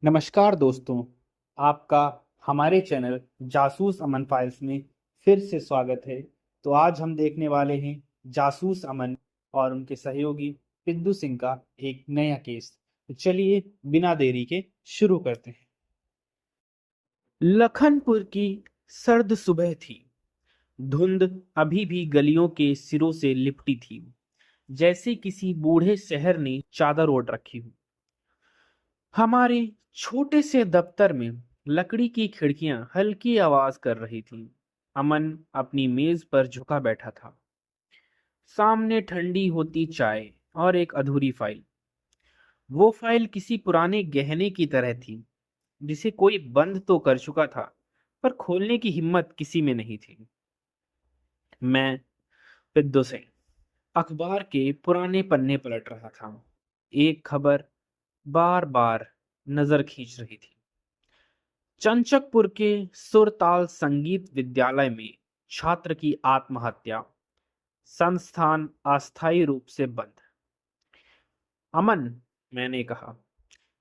नमस्कार दोस्तों, आपका हमारे चैनल जासूस अमन फाइल्स में फिर से स्वागत है। तो आज हम देखने वाले हैं जासूस अमन और उनके सहयोगी पिद्दू सिंह का एक नया केस। तो चलिए बिना देरी के शुरू करते हैं। लखनपुर की सर्द सुबह थी। धुंध अभी भी गलियों के सिरों से लिपटी थी, जैसे किसी बूढ़े शहर ने चादर ओढ़ रखी हो। हमारे छोटे से दफ्तर में लकड़ी की खिड़कियां हल्की आवाज कर रही थीं। अमन अपनी मेज पर झुका बैठा था। सामने ठंडी होती चाय और एक अधूरी फाइल। वो फाइल किसी पुराने गहने की तरह थी, जिसे कोई बंद तो कर चुका था, पर खोलने की हिम्मत किसी में नहीं थी। मैं पिद्दू से अखबार के पुराने पन्ने पलट रहा था। एक खबर बार बार नजर खींच रही थी। चंचकपुर के सुरताल संगीत विद्यालय में छात्र की आत्महत्या, संस्थान अस्थायी रूप से बंद। अमन, मैंने कहा,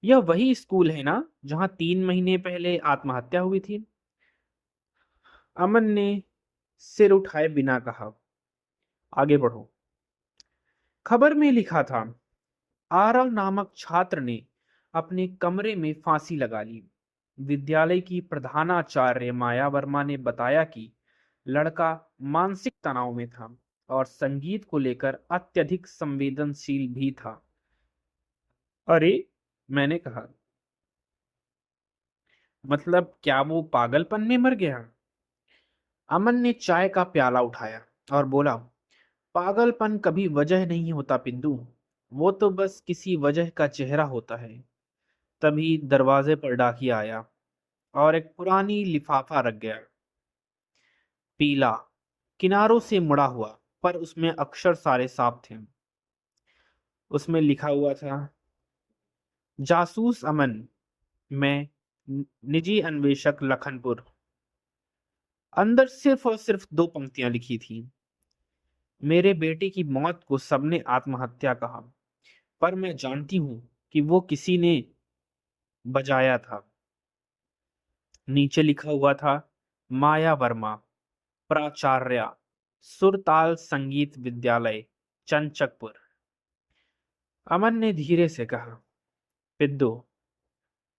यह वही स्कूल है ना जहां 3 महीने पहले आत्महत्या हुई थी? अमन ने सिर उठाए बिना कहा, आगे बढ़ो। खबर में लिखा था, आरव नामक छात्र ने अपने कमरे में फांसी लगा ली। विद्यालय की प्रधानाचार्य माया वर्मा ने बताया कि लड़का मानसिक तनाव में था और संगीत को लेकर अत्यधिक संवेदनशील भी था। अरे, मैंने कहा, मतलब क्या वो पागलपन में मर गया? अमन ने चाय का प्याला उठाया और बोला, पागलपन कभी वजह नहीं होता पिंदू, वो तो बस किसी वजह का चेहरा होता है। तभी दरवाजे पर डाकिया आया और एक पुरानी लिफाफा रख गया। पीला, किनारों से मुड़ा हुआ, पर उसमें अक्षर सारे साफ थे। उसमें लिखा हुआ था, जासूस अमन, मैं निजी अन्वेषक लखनपुर। अंदर सिर्फ और सिर्फ 2 पंक्तियां लिखी थी। मेरे बेटे की मौत को सबने आत्महत्या कहा, पर मैं जानती हूं कि वो किसी ने बजाया था। नीचे लिखा हुआ था, माया वर्मा, प्राचार्य, सुरताल संगीत विद्यालय, चंचकपुर। अमन ने धीरे से कहा, पिद्दू,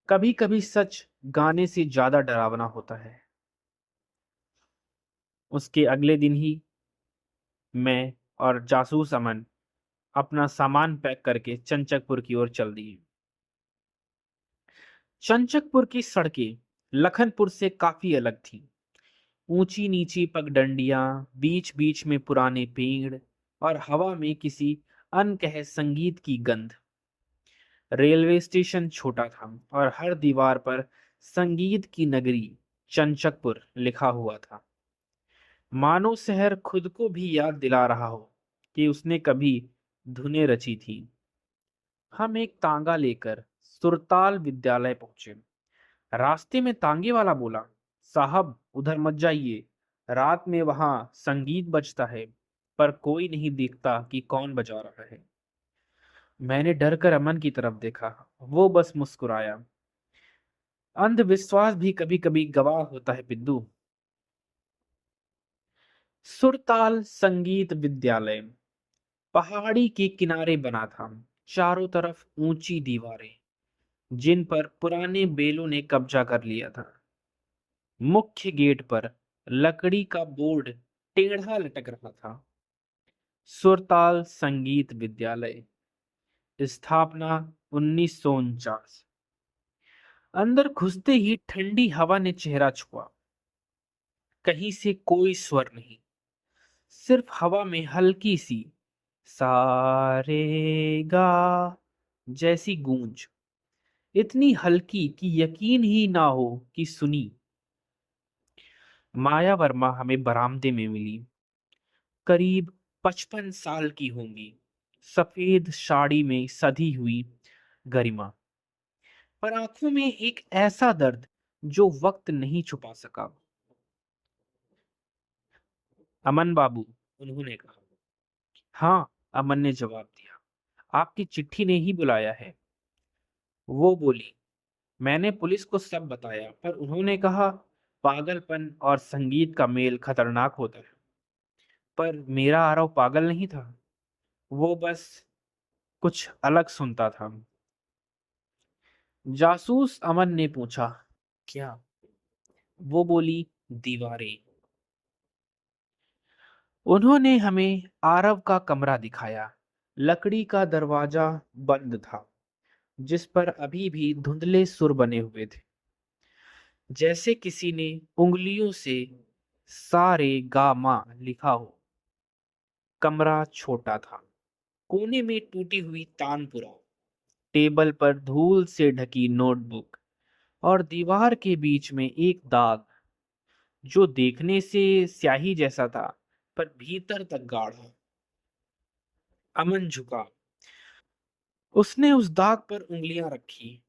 कभी कभी सच गाने से ज्यादा डरावना होता है। उसके अगले दिन ही मैं और जासूस अमन अपना सामान पैक करके चंचकपुर की ओर चल दिए। चंचकपुर की सड़कें लखनपुर से काफी अलग थीं। ऊंची नीची पगडंडियां, बीच बीच में पुराने पेड़ और हवा में किसी अनकह संगीत की गंध। रेलवे स्टेशन छोटा था और हर दीवार पर संगीत की नगरी चंचकपुर लिखा हुआ था। मानो शहर खुद को भी याद दिला रहा हो कि उसने कभी धुनें रची थी। हम एक तांगा लेकर सुरताल विद्यालय पहुंचे। रास्ते में तांगे वाला बोला, साहब उधर मत जाइए, रात में वहां संगीत बजता है, पर कोई नहीं दिखता कि कौन बजा रहा है। मैंने डर कर अमन की तरफ देखा। वो बस मुस्कुराया। अंधविश्वास भी कभी कभी गवाह होता है बिद्दू। सुरताल संगीत विद्यालय पहाड़ी के किनारे बना था। चारों तरफ ऊंची दीवारें, जिन पर पुराने बेलों ने कब्जा कर लिया था। मुख्य गेट पर लकड़ी का बोर्ड टेढ़ा लटक रहा था, सुरताल संगीत विद्यालय, स्थापना 1949। अंदर घुसते ही ठंडी हवा ने चेहरा छुआ। कहीं से कोई स्वर नहीं, सिर्फ हवा में हल्की सी सारे गा जैसी गूंज, इतनी हल्की कि यकीन ही ना हो कि सुनी। माया वर्मा हमें बरामदे में मिली। करीब 55 साल की होंगी, सफेद साड़ी में सधी हुई गरिमा, पर आंखों में एक ऐसा दर्द जो वक्त नहीं छुपा सका। अमन बाबू, उन्होंने कहा। हाँ, अमन ने जवाब दिया, आपकी चिट्ठी ने ही बुलाया है। वो बोली, मैंने पुलिस को सब बताया, पर उन्होंने कहा पागलपन और संगीत का मेल खतरनाक होता है। पर मेरा आरव पागल नहीं था, वो बस कुछ अलग सुनता था। जासूस अमन ने पूछा, क्या? वो बोली, दीवारें। उन्होंने हमें आरव का कमरा दिखाया। लकड़ी का दरवाजा बंद था, जिस पर अभी भी धुंधले सुर बने हुए थे, जैसे किसी ने उंगलियों से सारे गा मा लिखा हो। कमरा छोटा था। कोने में टूटी हुई तानपुरा, टेबल पर धूल से ढकी नोटबुक, और दीवार के बीच में एक दाग जो देखने से स्याही जैसा था, पर भीतर तक गाढ़ा। अमन झुका। उसने उस दाग पर उंगलियां रखी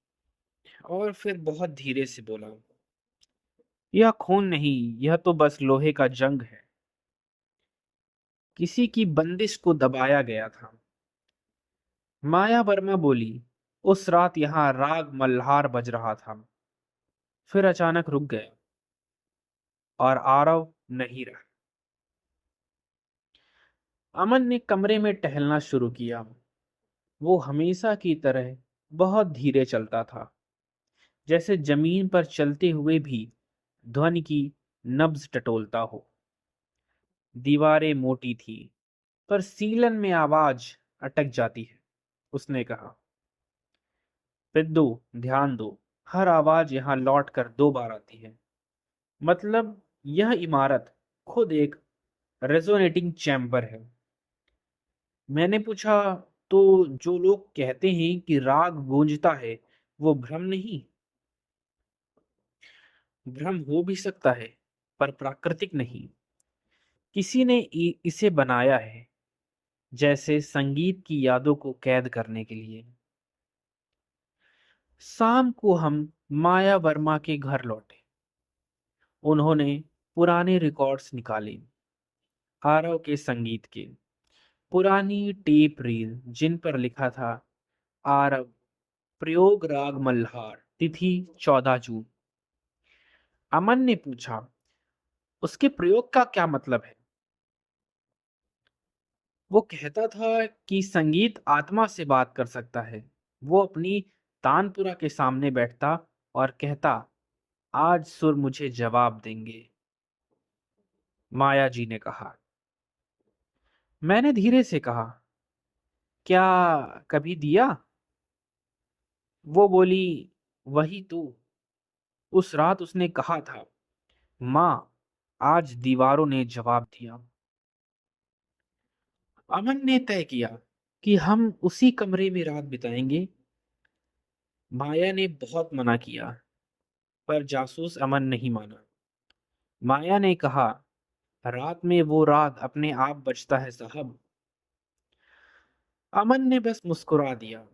और फिर बहुत धीरे से बोला, यह खून नहीं, यह तो बस लोहे का जंग है। किसी की बंदिश को दबाया गया था। माया वर्मा बोली, उस रात यहां राग मल्हार बज रहा था। फिर अचानक रुक गया और आरव नहीं रहा। अमन ने कमरे में टहलना शुरू किया। वो हमेशा की तरह बहुत धीरे चलता था, जैसे जमीन पर चलते हुए भी ध्वनि की नब्ज टटोलता हो। दीवारें मोटी थी, पर सीलन में आवाज अटक जाती है। उसने कहा, पिद्दू, ध्यान दो, हर आवाज यहां लौट कर 2 बार आती है। मतलब यह इमारत खुद एक रेजोनेटिंग चैम्बर है। मैंने पूछा, तो जो लोग कहते हैं कि राग गूंजता है, वो भ्रम नहीं? भ्रम हो भी सकता है, पर प्राकृतिक नहीं। किसी ने इसे बनाया है, जैसे संगीत की यादों को कैद करने के लिए। शाम को हम माया वर्मा के घर लौटे। उन्होंने पुराने रिकॉर्ड्स निकाले, आरव के संगीत के। पुरानी टेप रील जिन पर लिखा था, आरव, प्रयोग राग मल्हार, तिथि 14 जून। अमन ने पूछा, उसके प्रयोग का क्या मतलब है? वो कहता था कि संगीत आत्मा से बात कर सकता है। वो अपनी तानपुरा के सामने बैठता और कहता, आज सुर मुझे जवाब देंगे। माया जी ने कहा। मैंने धीरे से कहा, क्या कभी दिया? वो बोली, वही तो। उस रात उसने कहा था, माँ, आज दीवारों ने जवाब दिया। अमन ने तय किया कि हम उसी कमरे में रात बिताएंगे। माया ने बहुत मना किया, पर जासूस अमन नहीं माना। माया ने कहा, रात में वो राग अपने आप बजता है साहब। अमन ने बस मुस्कुरा दिया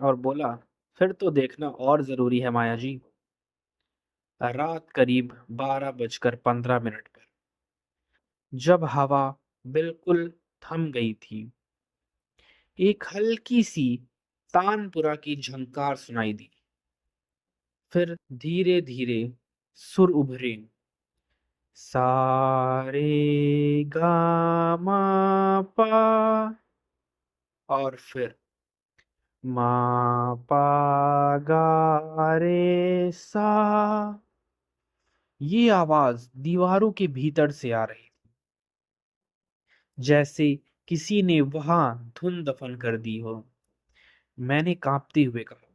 और बोला, फिर तो देखना और जरूरी है माया जी। रात करीब 12 बजकर 15 मिनट पर, जब हवा बिल्कुल थम गई थी, एक हल्की सी तानपुरा की झंकार सुनाई दी। फिर धीरे धीरे सुर उभरे, सारे गा पा, और फिर मा पा गा रे सा। ये आवाज दीवारों के भीतर से आ रही, जैसे किसी ने वहां धुन दफन कर दी हो। मैंने कांपते हुए कहा,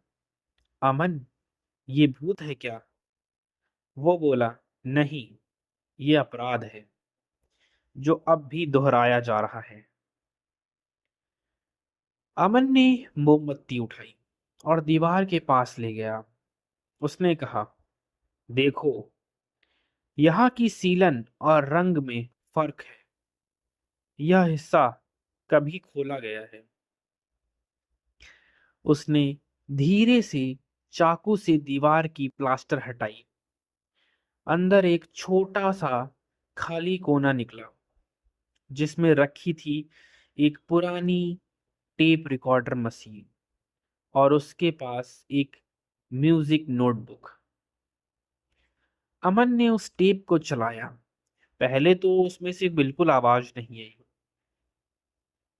अमन, ये भूत है क्या? वो बोला, नहीं, ये अपराध है, जो अब भी दोहराया जा रहा है। अमन ने मोमबत्ती उठाई और दीवार के पास ले गया। उसने कहा, देखो, यहाँ की सीलन और रंग में फर्क है। यह हिस्सा कभी खोला गया है। उसने धीरे से चाकू से दीवार की प्लास्टर हटाई। अंदर एक छोटा सा खाली कोना निकला, जिसमें रखी थी एक पुरानी टेप रिकॉर्डर मशीन, और उसके पास एक म्यूजिक नोटबुक। अमन ने उस टेप को चलाया। पहले तो उसमें से बिल्कुल आवाज नहीं आई,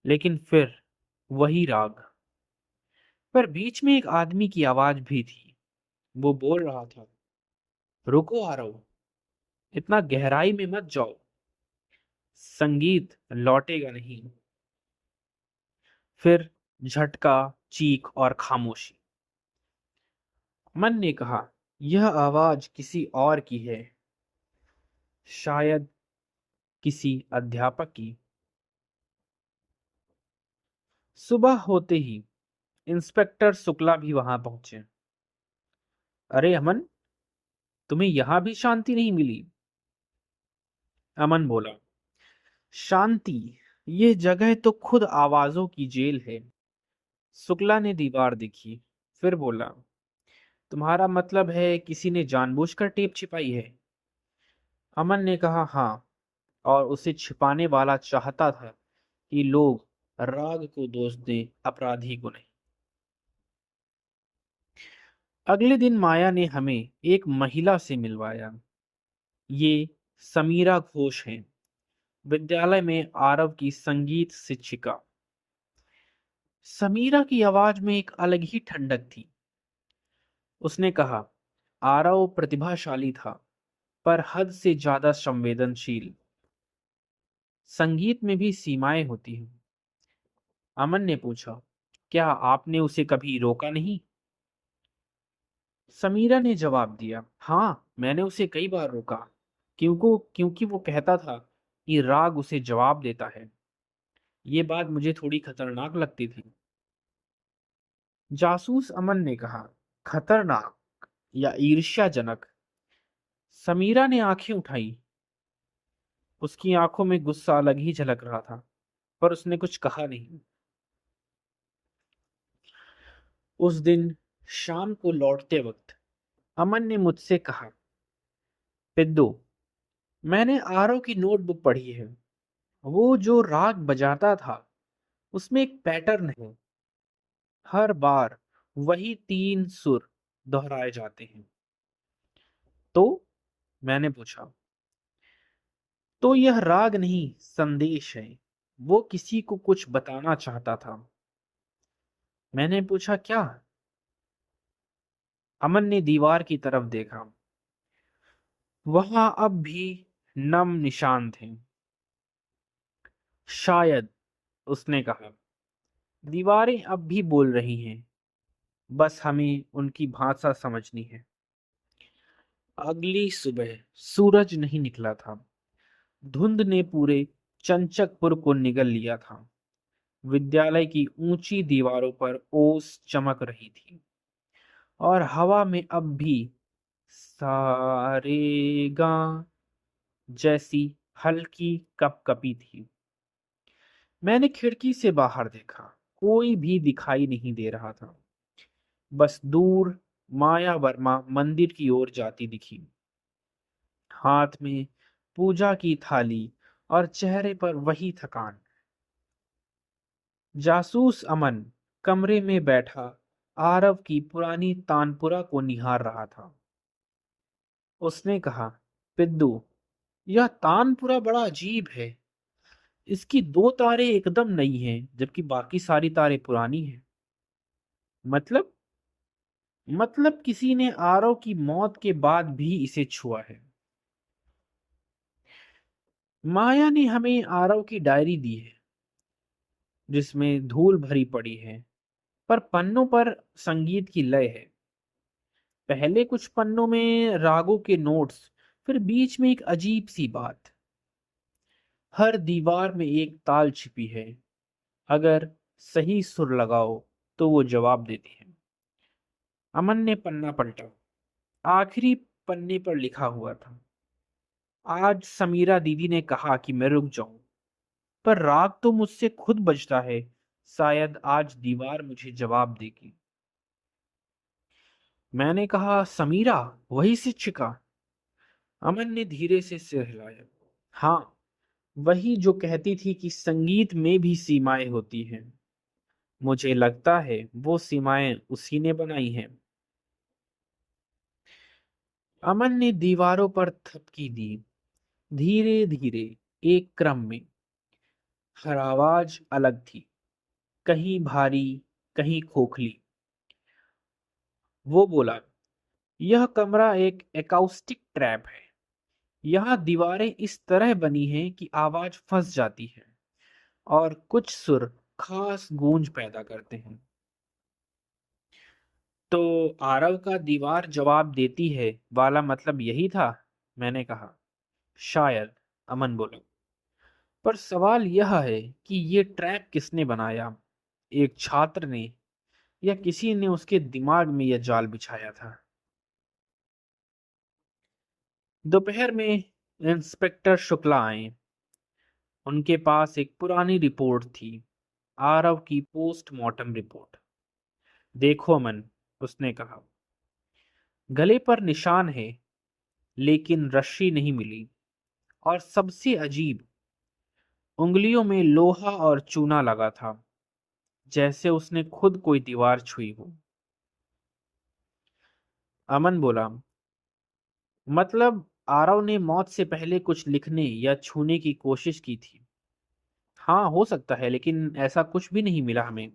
लेकिन फिर वही राग। पर बीच में एक आदमी की आवाज भी थी। वो बोल रहा था, रुको आ रहा हूं, इतना गहराई में मत जाओ, संगीत लौटेगा नहीं। फिर झटका, चीख और खामोशी। मन ने कहा, यह आवाज किसी और की है, शायद किसी अध्यापक की। सुबह होते ही इंस्पेक्टर शुक्ला भी वहां पहुंचे। अरे अमन, तुम्हें यहां भी शांति नहीं मिली? अमन बोला, शांति? ये जगह तो खुद आवाजों की जेल है। शुक्ला ने दीवार देखी, फिर बोला, तुम्हारा मतलब है किसी ने जानबूझकर टेप छिपाई है? अमन ने कहा, हाँ, और उसे छिपाने वाला चाहता था कि लोग राग को दोष दें, अपराधी को नहीं। अगले दिन माया ने हमें एक महिला से मिलवाया। ये समीरा घोष हैं, विद्यालय में आरव की संगीत शिक्षिका। समीरा की आवाज में एक अलग ही ठंडक थी। उसने कहा, आरव प्रतिभाशाली था, पर हद से ज्यादा संवेदनशील। संगीत में भी सीमाएं होती हैं। अमन ने पूछा, क्या आपने उसे कभी रोका नहीं? समीरा ने जवाब दिया, हाँ, मैंने उसे कई बार रोका, क्योंकि वो कहता था कि राग उसे जवाब देता है। ये बात मुझे थोड़ी खतरनाक लगती थी। जासूस अमन ने कहा, खतरनाक या ईर्ष्याजनक? समीरा ने आंखें उठाई। उसकी आंखों में गुस्सा अलग ही झलक रहा था, पर उसने कुछ कहा नहीं। उस दिन शाम को लौटते वक्त अमन ने मुझसे कहा, पिद्दू, मैंने आरव की नोटबुक पढ़ी है। वो जो राग बजाता था, उसमें एक पैटर्न है। हर बार वही तीन सुर दोहराए जाते हैं। तो मैंने पूछा, तो यह राग नहीं, संदेश है। वो किसी को कुछ बताना चाहता था। मैंने पूछा, क्या? अमन ने दीवार की तरफ देखा। वहां अब भी नम निशान थे। शायद, उसने कहा, दीवारें अब भी बोल रही हैं, बस हमें उनकी भाषा समझनी है। अगली सुबह सूरज नहीं निकला था। धुंध ने पूरे चंचकपुर को निगल लिया था। विद्यालय की ऊंची दीवारों पर ओस चमक रही थी, और हवा में अब भी सारेगा जैसी हल्की कपकपी थी। मैंने खिड़की से बाहर देखा। कोई भी दिखाई नहीं दे रहा था। बस दूर माया वर्मा मंदिर की ओर जाती दिखी, हाथ में पूजा की थाली और चेहरे पर वही थकान। जासूस अमन कमरे में बैठा आरव की पुरानी तानपुरा को निहार रहा था। उसने कहा, पिद्दू, यह तानपुरा बड़ा अजीब है। इसकी दो तारें एकदम नई हैं, जबकि बाकी सारी तारें पुरानी हैं। मतलब? मतलब किसी ने आरव की मौत के बाद भी इसे छुआ है। माया ने हमें आरव की डायरी दी है, जिसमें धूल भरी पड़ी है, पर पन्नों पर संगीत की लय है। पहले कुछ पन्नों में रागों के नोट्स, फिर बीच में एक अजीब सी बात। हर दीवार में एक ताल छिपी है। अगर सही सुर लगाओ तो वो जवाब देती है। अमन ने पन्ना पलटा। आखिरी पन्ने पर लिखा हुआ था, आज समीरा दीदी ने कहा कि मैं रुक जाऊं, पर राग तो मुझसे खुद बजता है। शायद आज दीवार मुझे जवाब देगी। मैंने कहा, समीरा, वही शिक्षिका? अमन ने धीरे से सिर हिलाया। हाँ, वही जो कहती थी कि संगीत में भी सीमाएं होती हैं। मुझे लगता है वो सीमाएं उसी ने बनाई हैं। अमन ने दीवारों पर थपकी दी, धीरे धीरे, एक क्रम में। हर आवाज अलग थी, कहीं भारी, कहीं खोखली। वो बोला, यह कमरा एक एकाउस्टिक ट्रैप है। यहाँ दीवारें इस तरह बनी हैं कि आवाज फंस जाती है और कुछ सुर खास गूंज पैदा करते हैं। तो आरव का दीवार जवाब देती है वाला मतलब यही था, मैंने कहा। शायद, अमन बोला। पर सवाल यह है कि ये ट्रैप किसने बनाया? एक छात्र ने, या किसी ने उसके दिमाग में यह जाल बिछाया था? दोपहर में इंस्पेक्टर शुक्ला आए। उनके पास एक पुरानी रिपोर्ट थी, आरव की पोस्टमार्टम रिपोर्ट। देखो अमन, उसने कहा, गले पर निशान है, लेकिन रस्सी नहीं मिली। और सबसे अजीब, उंगलियों में लोहा और चूना लगा था, जैसे उसने खुद कोई दीवार छुई हो। अमन बोला, मतलब आरव ने मौत से पहले कुछ लिखने या छूने की कोशिश की थी। हाँ, हो सकता है, लेकिन ऐसा कुछ भी नहीं मिला हमें।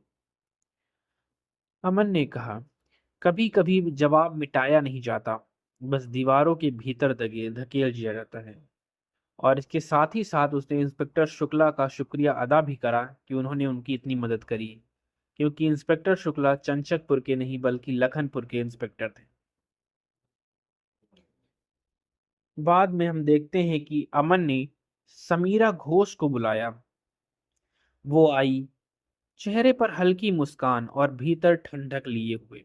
अमन ने कहा, कभी कभी जवाब मिटाया नहीं जाता, बस दीवारों के भीतर दगे धकेल दिया जाता है। और इसके साथ ही साथ उसने इंस्पेक्टर शुक्ला का शुक्रिया अदा भी करा कि उन्होंने उनकी इतनी मदद करी, क्योंकि इंस्पेक्टर शुक्ला चंचकपुर के नहीं बल्कि लखनपुर के इंस्पेक्टर थे। बाद में हम देखते हैं कि अमन ने समीरा घोष को बुलाया। वो आई, चेहरे पर हल्की मुस्कान और भीतर ठंडक लिए हुए।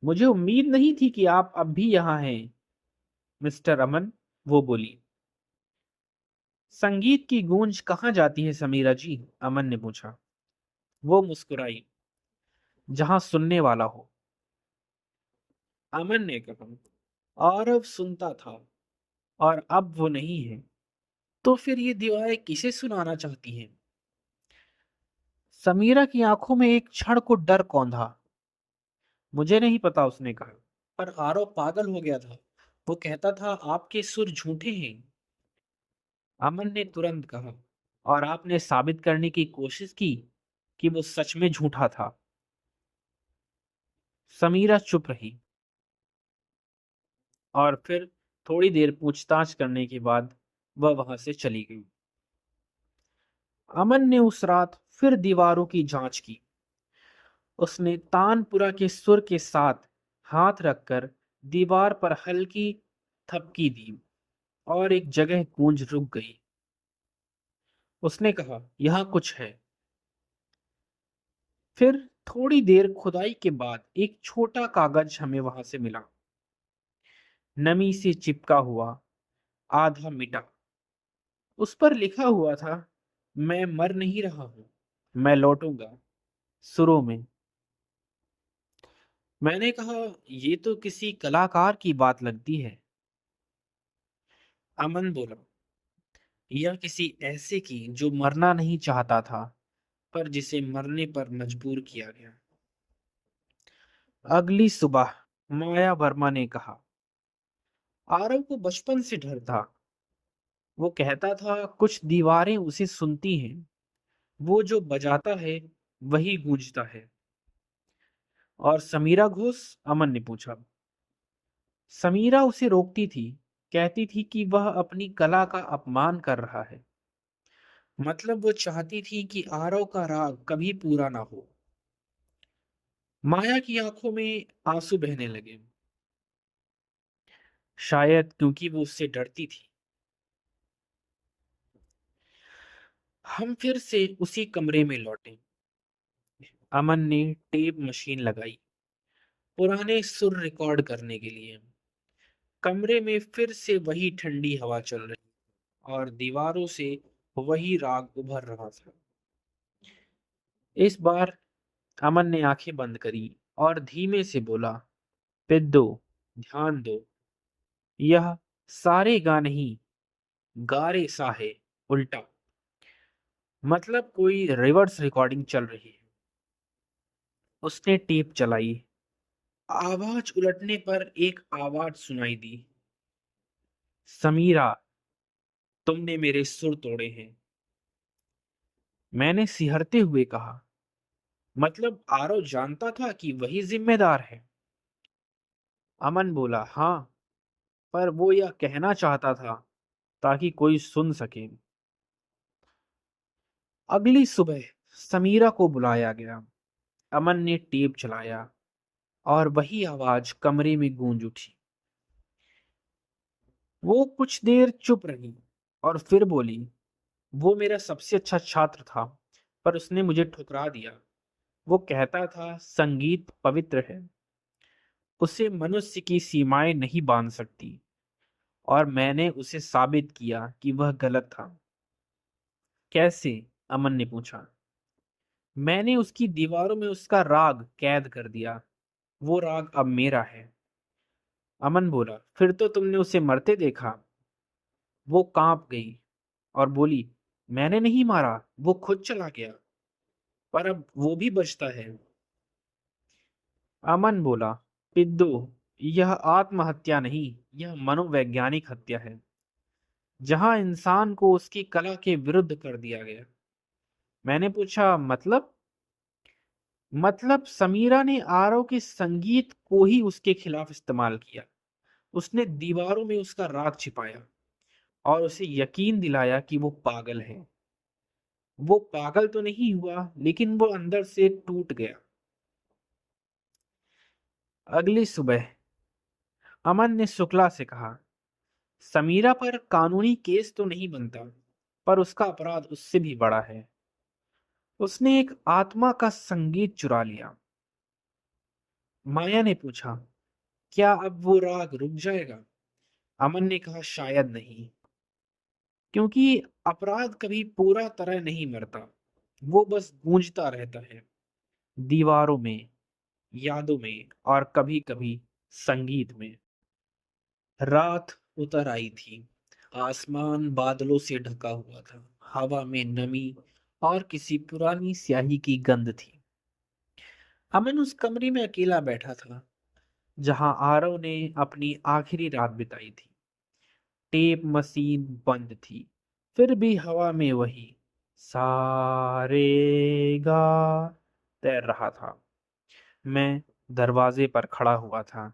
मुझे उम्मीद नहीं थी कि आप अब भी यहाँ हैं, मिस्टर अमन, वो बोली। संगीत की गूंज कहाँ जाती है समीरा जी? अमन ने पूछा। वो मुस्कुराई, जहां सुनने वाला हो। अमन ने कहा, आरव सुनता था और अब वो नहीं है। तो फिर ये दीवारें किसे सुनाना चाहती हैं? समीरा की आंखों में एक क्षण को डर कौंधा। मुझे नहीं पता, उसने कहा। पर आरव पागल हो गया था। वो कहता था आपके सुर झूठे हैं। अमन ने तुरंत कहा, और आपने साबित करने की कोशिश की कि वो सच में झूठा था? समीरा चुप रही, और फिर थोड़ी देर पूछताछ करने के बाद वह वहां से चली गई। अमन ने उस रात फिर दीवारों की जांच की। उसने तानपुरा के सुर के साथ हाथ रखकर दीवार पर हल्की थपकी दी, और एक जगह गूंज रुक गई। उसने कहा, यहां कुछ है। फिर थोड़ी देर खुदाई के बाद एक छोटा कागज हमें वहां से मिला, नमी से चिपका हुआ, आधा मिटा। उस पर लिखा हुआ था, मैं मर नहीं रहा हूं, मैं लौटूंगा, सुरों में। मैंने कहा, ये तो किसी कलाकार की बात लगती है। अमन बोला, यह किसी ऐसे की जो मरना नहीं चाहता था, पर जिसे मरने पर मजबूर किया गया। अगली सुबह माया वर्मा ने कहा, आरव को बचपन से डर था। वो कहता था कुछ दीवारें उसे सुनती हैं, वो जो बजाता है वही गूंजता है। और समीरा घोष? अमन ने पूछा। समीरा उसे रोकती थी, कहती थी कि वह अपनी कला का अपमान कर रहा है। मतलब वो चाहती थी कि आरव का राग कभी पूरा ना हो। माया की आंखों में आंसू बहने लगे, शायद क्योंकि वो उससे डरती थी। हम फिर से उसी कमरे में लौटे। अमन ने टेप मशीन लगाई, पुराने सुर रिकॉर्ड करने के लिए। कमरे में फिर से वही ठंडी हवा चल रही, और दीवारों से वही राग उभर रहा था। इस बार अमन ने आंखें बंद करी और धीमे से बोला, पिद्दो, ध्यान दो। यह सारे गा नहीं, गारे सा है, उल्टा। मतलब कोई रिवर्स रिकॉर्डिंग चल रही है। उसने टेप चलाई, आवाज उलटने पर एक आवाज सुनाई दी। समीरा, तुमने मेरे सुर तोड़े हैं। मैंने सिहरते हुए कहा, मतलब आरव जानता था कि वही जिम्मेदार है? अमन बोला, हाँ, पर वो यह कहना चाहता था ताकि कोई सुन सके। अगली सुबह समीरा को बुलाया गया। अमन ने टेप चलाया और वही आवाज कमरे में गूंज उठी। वो कुछ देर चुप रही और फिर बोली, वो मेरा सबसे अच्छा छात्र था, पर उसने मुझे ठुकरा दिया। वो कहता था संगीत पवित्र है, उसे मनुष्य की सीमाएं नहीं बांध सकती, और मैंने उसे साबित किया कि वह गलत था। कैसे? अमन ने पूछा। मैंने उसकी दीवारों में उसका राग कैद कर दिया। वो राग अब मेरा है। अमन बोला, फिर तो तुमने उसे मरते देखा? वो कांप गई और बोली, मैंने नहीं मारा, वो खुद चला गया। पर अब वो भी बचता है। अमन बोला, पिद्दू, यह आत्महत्या नहीं, यह मनोवैज्ञानिक हत्या है, जहां इंसान को उसकी कला के विरुद्ध कर दिया गया। मैंने पूछा, मतलब? मतलब समीरा ने आरव के संगीत को ही उसके खिलाफ इस्तेमाल किया। उसने दीवारों में उसका राग छिपाया और उसे यकीन दिलाया कि वो पागल है। वो पागल तो नहीं हुआ, लेकिन वो अंदर से टूट गया। अगली सुबह अमन ने शुक्ला से कहा, समीरा पर कानूनी केस तो नहीं बनता, पर उसका अपराध उससे भी बड़ा है। उसने एक आत्मा का संगीत चुरा लिया। माया ने पूछा, क्या अब वो राग रुक जाएगा? अमन ने कहा, शायद नहीं, क्योंकि अपराध कभी पूरा तरह नहीं मरता। वो बस गूंजता रहता है, दीवारों में, यादों में, और कभी कभी संगीत में। रात उतर आई थी। आसमान बादलों से ढका हुआ था। हवा में नमी और किसी पुरानी स्याही की गंध थी। अमन उस कमरे में अकेला बैठा था जहां आरव ने अपनी आखिरी रात बिताई थी। टेप मशीन बंद थी, फिर भी हवा में वही सारे गा तैर रहा था। मैं दरवाजे पर खड़ा हुआ था।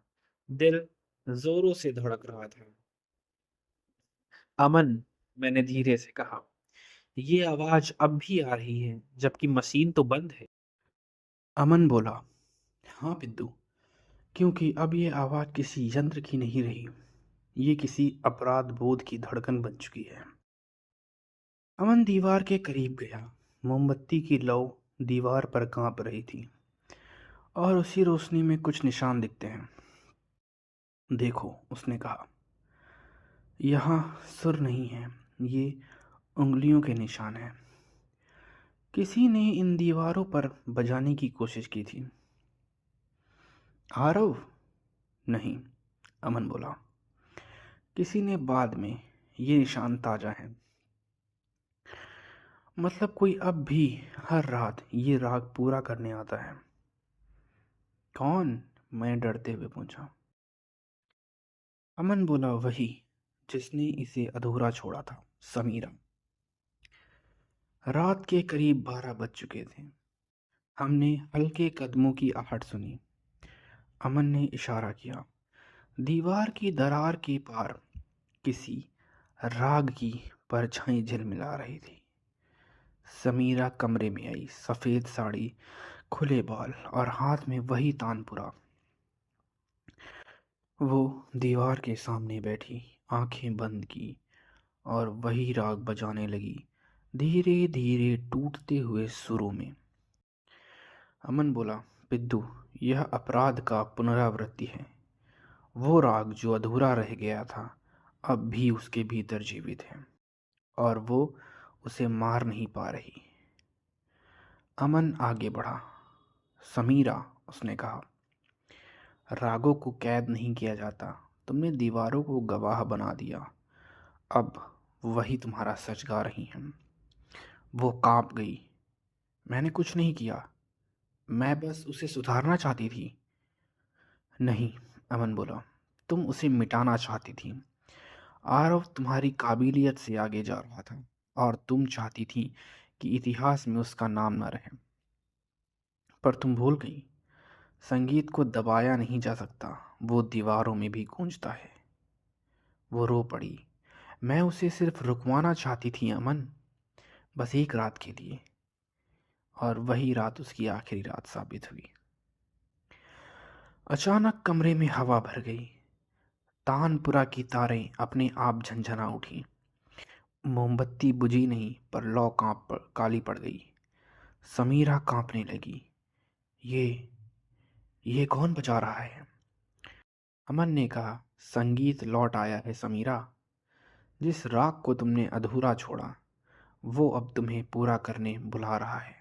दिल जोरों से धड़क रहा था। अमन, मैंने धीरे से कहा, ये आवाज अब भी आ रही है जबकि मशीन तो बंद है। अमन बोला, हाँ बिद्दू, क्योंकि अब ये आवाज किसी यंत्र की नहीं रही, ये किसी अपराध बोध की धड़कन बन चुकी है। अमन दीवार के करीब गया। मोमबत्ती की लौ दीवार पर कांप रही थी और उसी रोशनी में कुछ निशान दिखते हैं। देखो, उसने कहा, यहाँ सुर नहीं है, ये उंगलियों के निशान हैं। किसी ने इन दीवारों पर बजाने की कोशिश की थी। आरव? नहीं, अमन बोला, किसी ने बाद में। ये निशान ताजा है, मतलब कोई अब भी हर रात ये राग पूरा करने आता है। कौन? मैं डरते हुए पूछा। अमन बोला, वही जिसने इसे अधूरा छोड़ा था, समीरा। रात के करीब 12 बज चुके थे। हमने हल्के कदमों की आहट सुनी। अमन ने इशारा किया। दीवार की दरार के पार किसी राग की परछाई झिलमिला रही थी। समीरा कमरे में आई, सफेद साड़ी, खुले बाल और हाथ में वही तानपुरा। वो दीवार के सामने बैठी, आंखें बंद की और वही राग बजाने लगी, धीरे धीरे टूटते हुए सुरों में। अमन बोला, पिद्दू, यह अपराध का पुनरावृत्ति है। वो राग जो अधूरा रह गया था अब भी उसके भीतर जीवित है, और वो उसे मार नहीं पा रही। अमन आगे बढ़ा। समीरा, उसने कहा, रागों को कैद नहीं किया जाता। तुमने दीवारों को गवाह बना दिया। अब वही तुम्हारा सच गा रही हैं। वो कांप गई। मैंने कुछ नहीं किया, मैं बस उसे सुधारना चाहती थी। नहीं, अमन बोला, तुम उसे मिटाना चाहती थी। आरव तुम्हारी काबिलियत से आगे जा रहा था और तुम चाहती थी कि इतिहास में उसका नाम न रहे। पर तुम भूल गई, संगीत को दबाया नहीं जा सकता, वो दीवारों में भी गूंजता है। वो रो पड़ी। मैं उसे सिर्फ रुकवाना चाहती थी अमन, बस एक रात के लिए। और वही रात उसकी आखिरी रात साबित हुई। अचानक कमरे में हवा भर गई। तानपुरा की तारें अपने आप झंझना उठी। मोमबत्ती बुझी नहीं, पर लौ काली पड़ गई। समीरा कांपने लगी। ये ये कौन बजा रहा है? अमन ने कहा, संगीत लौट आया है समीरा। जिस राग को तुमने अधूरा छोड़ा, वो अब तुम्हें पूरा करने बुला रहा है।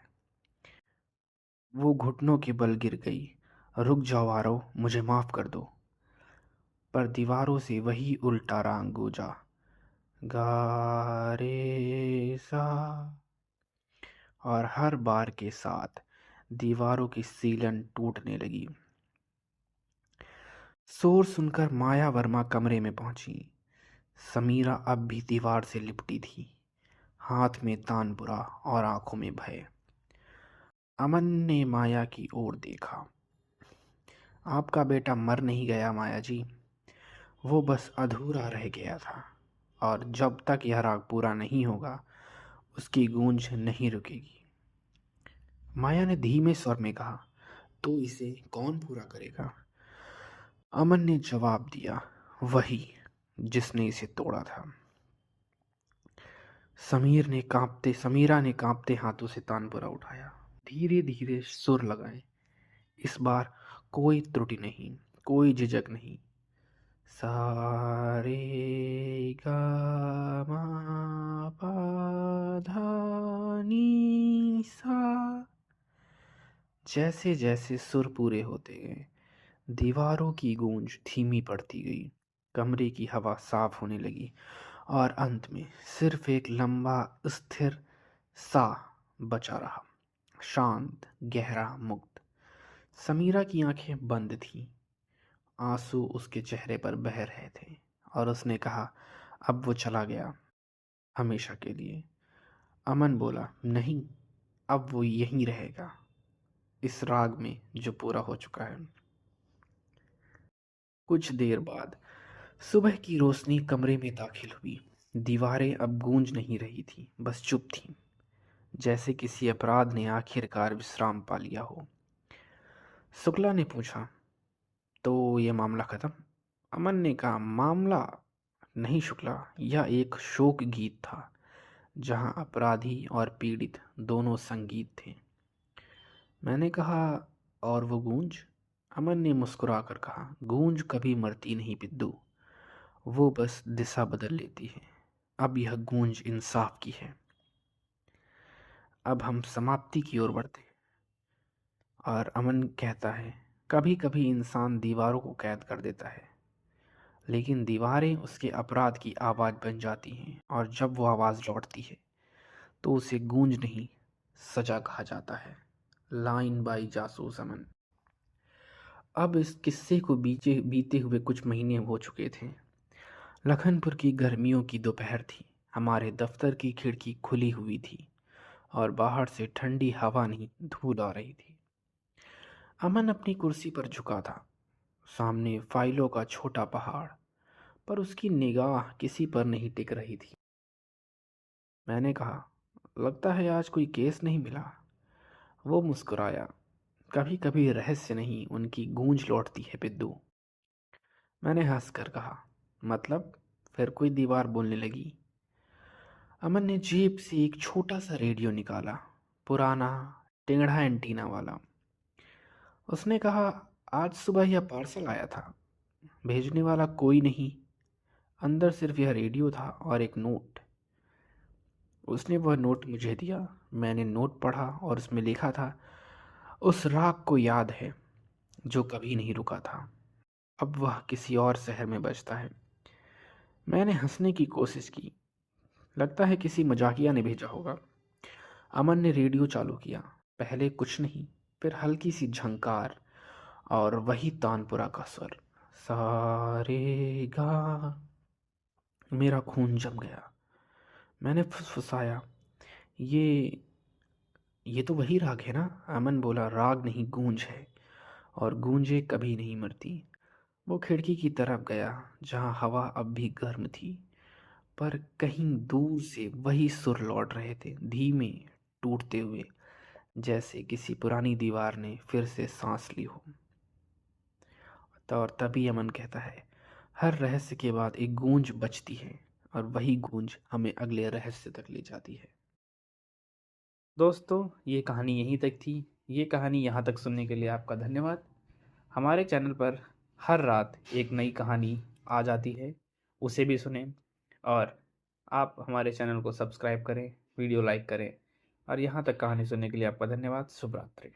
वो घुटनों के बल गिर गई। रुक जाओ आरव, मुझे माफ कर दो। पर दीवारों से वही उल्टा राग गूंजा, गा रे सा। और हर बार के साथ दीवारों की सीलन टूटने लगी। शोर सुनकर माया वर्मा कमरे में पहुंची। समीरा अब भी दीवार से लिपटी थी, हाथ में तानपुरा और आंखों में भय। अमन ने माया की ओर देखा। आपका बेटा मर नहीं गया माया जी, वो बस अधूरा रह गया था। और जब तक यह राग पूरा नहीं होगा, उसकी गूंज नहीं रुकेगी। माया ने धीमे स्वर में कहा, तो इसे कौन पूरा करेगा? अमन ने जवाब दिया, वही जिसने इसे तोड़ा था। समीरा ने कांपते हाथों से तानपुरा उठाया। धीरे धीरे सुर लगाए। इस बार कोई त्रुटि नहीं, कोई झिझक नहीं। सा रे गा मा पा धा नी सा। जैसे जैसे सुर पूरे होते गए, दीवारों की गूंज धीमी पड़ती गई। कमरे की हवा साफ होने लगी और अंत में सिर्फ एक लंबा स्थिर सा बचा रहा, शांत, गहरा, मुक्त। समीरा की आंखें बंद थीं। आंसू उसके चेहरे पर बह रहे थे और उसने कहा, अब वो चला गया, हमेशा के लिए। अमन बोला, नहीं, अब वो यहीं रहेगा, इस राग में जो पूरा हो चुका है। कुछ देर बाद सुबह की रोशनी कमरे में दाखिल हुई। दीवारें अब गूंज नहीं रही थी, बस चुप थीं, जैसे किसी अपराध ने आखिरकार विश्राम पा लिया हो। शुक्ला ने पूछा, तो ये मामला खत्म? अमन ने कहा, मामला नहीं शुक्ला, यह एक शोक गीत था, जहां अपराधी और पीड़ित दोनों संगीत थे। मैंने कहा, और वो गूंज? अमन ने मुस्कुराकर कहा, गूंज कभी मरती नहीं पिद्दू, वो बस दिशा बदल लेती है। अब यह गूंज इंसाफ की है। अब हम समाप्ति की ओर बढ़ते हैं। और अमन कहता है, कभी कभी इंसान दीवारों को कैद कर देता है, लेकिन दीवारें उसके अपराध की आवाज़ बन जाती हैं, और जब वो आवाज़ लौटती है तो उसे गूंज नहीं, सजा कहा जाता है। लाइन बाई जासूस अमन। अब इस किस्से को बीते हुए कुछ महीने हो चुके थे। लखनपुर की गर्मियों की दोपहर थी। हमारे दफ्तर की खिड़की खुली हुई थी और बाहर से ठंडी हवा नहीं, धूल आ रही थी। अमन अपनी कुर्सी पर झुका था, सामने फाइलों का छोटा पहाड़, पर उसकी निगाह किसी पर नहीं टिक रही थी। मैंने कहा, लगता है आज कोई केस नहीं मिला। वो मुस्कुराया, कभी कभी रहस्य नहीं, उनकी गूंज लौटती है पिद्दू। मैंने हंसकर कहा, मतलब? फिर कोई दीवार बोलने लगी। अमन ने जेब से एक छोटा सा रेडियो निकाला, पुराना, टेढ़ा एंटीना वाला। उसने कहा, आज सुबह यह पार्सल आया था, भेजने वाला कोई नहीं, अंदर सिर्फ यह रेडियो था और एक नोट। उसने वह नोट मुझे दिया। मैंने नोट पढ़ा और उसमें लिखा था, उस राग को याद है जो कभी नहीं रुका था, अब वह किसी और शहर में बजता है। मैंने हंसने की कोशिश की, लगता है किसी मजाकिया ने भेजा होगा। अमन ने रेडियो चालू किया। पहले कुछ नहीं, फिर हल्की सी झंकार और वही तानपुरा का स्वर, सा रे गा। मेरा खून जम गया। मैंने फुसफुसाया, ये ये तो वही राग है ना? अमन बोला, राग नहीं, गूंज है, और गूंजें कभी नहीं मरती। वो खिड़की की तरफ गया जहाँ हवा अब भी गर्म थी, पर कहीं दूर से वही सुर लौट रहे थे, धीमे, टूटते हुए, जैसे किसी पुरानी दीवार ने फिर से सांस ली हो। तो और तभी अमन कहता है, हर रहस्य के बाद एक गूंज बचती है, और वही गूंज हमें अगले रहस्य तक ले जाती है। दोस्तों, ये कहानी यहीं तक थी। ये कहानी यहाँ तक सुनने के लिए आपका धन्यवाद। हमारे चैनल पर हर रात एक नई कहानी आ जाती है, उसे भी सुनें। और आप हमारे चैनल को सब्सक्राइब करें, वीडियो लाइक करें। और यहाँ तक कहानी सुनने के लिए आपका धन्यवाद। शुभ रात्रि।